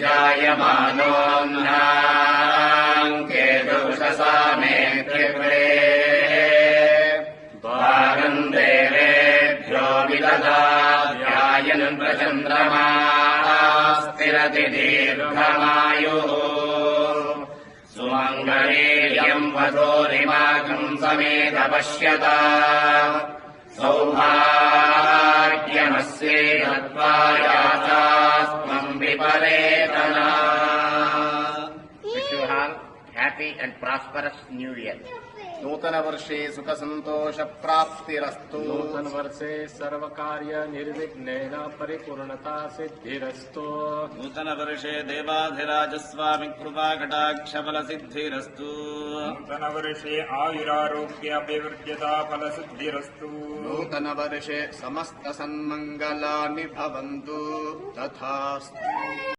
जायमानोऽन्नाम् केतुषसा मेऽत्रिपुरे भागम् देवेभ्यो विदधाध्यायन् प्रचन्द्रमा स्थिरति दीर्घमायुः सुमङ्गलीयम् वधूरिमाकम् समेत पश्यता सौभाग्यमस्यै दत्त्वा याचास्त्वम् विपरेतना। Wish you all happy and prosperous New Year. नूतन वर्षे सुख संतोष प्राप्तिरस्तु। नूतन वर्षे सर्वकार्य निर्विघ्नेन परिपूर्णता सिद्धिरस्तु। नूतन वर्षे देवाधिराज स्वामी कृपा कटाक्ष फल सिद्धिरस्तु। नूतन वर्षे आयुरारोग्य अभिवृद्ध्यता फल सिद्धिरस्तु। नूतन वर्षे समस्त सन्मंगलानि भवन्तु तथास्तु।